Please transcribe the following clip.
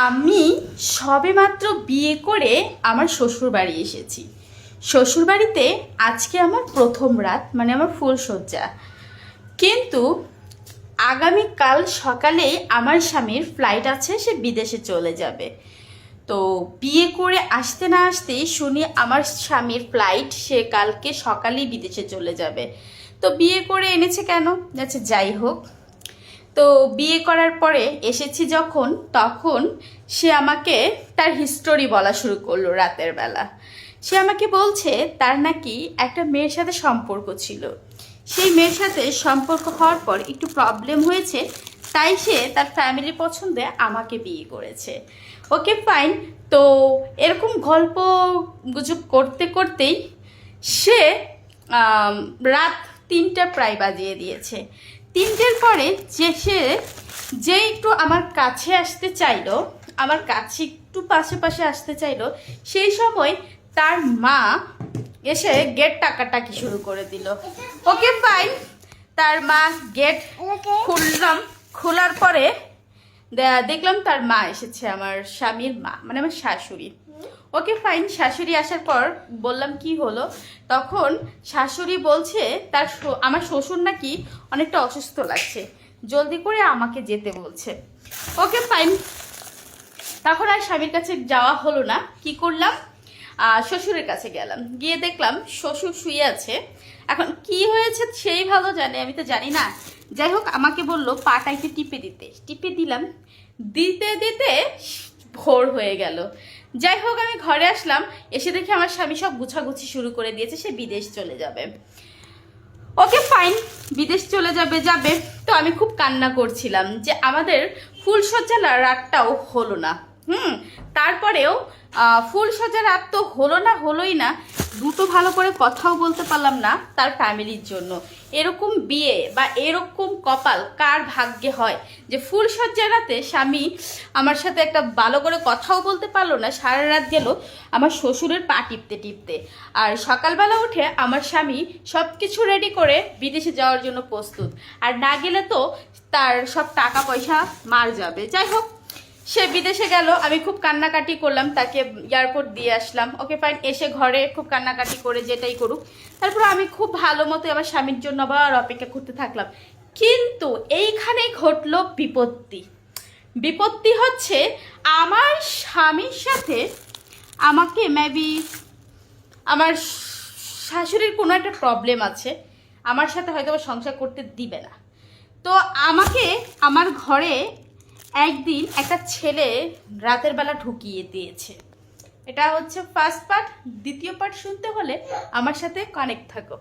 আমি সবেমাত্র বিয়ে করে আমার শ্বশুরবাড়ি এসেছি। শ্বশুরবাড়িতে আজকে আমার প্রথম রাত, মানে আমার ফুলশয্যা। কিন্তু আগামীকাল সকালে আমার স্বামীর ফ্লাইট আছে, সে বিদেশে চলে যাবে। তো বিয়ে করে আসতে না আসতেই শুনি আমার স্বামীর ফ্লাইট, সে কালকে সকালেই বিদেশে চলে যাবে। তো বিয়ে করে এনেছে কেন, আচ্ছা যাই হোক। তো বিয়ে করার পরে এসেছি যখন, তখন সে আমাকে তার হিস্টোরি বলা শুরু করলো রাতের বেলা। সে আমাকে বলছে তার নাকি একটা মেয়ের সাথে সম্পর্ক ছিল, সেই মেয়ের সাথে সম্পর্ক হওয়ার পর একটু প্রবলেম হয়েছে, তাই সে তার ফ্যামিলির পছন্দে আমাকে বিয়ে করেছে। Okay fine. তো এরকম গল্প গুজব করতে করতেই সে রাত 3টা প্রায় বাজিয়ে দিয়েছে। 3টের পরে যে একটু আমার কাছে আসতে চাইলো, আমার কাছে একটু পাশে পাশে আসতে চাইলো, সেই সময় তার মা এসে গেট টাকাটাকি শুরু করে দিল। ওকে ফাইন, তার মা গেট খোলার পরে দেখলাম তার মা এসেছে, আমার স্বামীর মা, মানে আমার শাশুড়ি। ওকে ফাইন, শাশুড়ি আসার পর বললাম কি হলো, তখন শাশুড়ি বলছে আমার শ্বশুর নাকি অনেকটা অসুস্থ লাগছে, জলদি করে আমাকে যেতে বলছে। ওকে ফাইন, তখন আর স্বামীর কাছে যাওয়া হলো না। কি করলাম, শ্বশুরের কাছে গেলাম, গিয়ে দেখলাম শ্বশুর শুয়ে আছে। এখন কি হয়েছে সেই ভালো জানে, আমি তো জানি না। যাই হোক, আমাকে বললো পাটা একটু টিপে দিলাম, দিতে দিতে ভোর হয়ে গেল। যাই হোক, আমি ঘরে আসলাম, এসে দেখি আমার স্বামী সব গুছাগুছি শুরু করে দিয়েছে, সে বিদেশ চলে যাবে। ওকে ফাইন, বিদেশ চলে যাবে। তো আমি খুব কান্না করছিলাম যে আমাদের ফুলশয্যা রাতটাও হলো না। তারপরেও ফুলশয্যা রাত তো হলোই না, দুটো ভালো করে কথাও বলতে পারলাম না তার ফ্যামিলির জন্য। এরকম বিয়ে বা এরকম কপাল কার ভাগ্যে হয় যে ফুলশয্যা রাতে স্বামী আমার সাথে একটা ভালো করে কথাও বলতে পারলো না, সারা রাত গেল আমার শ্বশুরের পা টিপতে। আর সকালবেলা উঠে আমার স্বামী সব কিছু রেডি করে বিদেশে যাওয়ার জন্য প্রস্তুত, আর না গেলে তো তার সব টাকা পয়সা মার যাবে। যাই হোক, সে বিদেশে গেল, আমি খুব কান্নাকাটি করলাম, তাকে এয়ারপোর্ট দিয়ে আসলাম। ওকে ফাইন, এসে ঘরে খুব কান্নাকাটি করে যেটাই করুক, তারপর আমি খুব ভালো মতো আমার স্বামীর জন্য আবার অপেক্ষা করতে থাকলাম। কিন্তু এইখানেই ঘটলো বিপত্তি হচ্ছে আমার স্বামীর সাথে আমাকে মেবি আমার শাশুড়ির কোনো একটা প্রবলেম আছে, আমার সাথে হয়তো সংসার করতে দিবে না। তো আমাকে আমার ঘরে একদিন একটা ছেলে রাতের বেলা ঢুকিয়ে দিয়েছে। এটা হচ্ছে ফার্স্ট পার্ট। দ্বিতীয় পার্ট শুনতে হলে আমার সাথে কানেক্ট থাকো।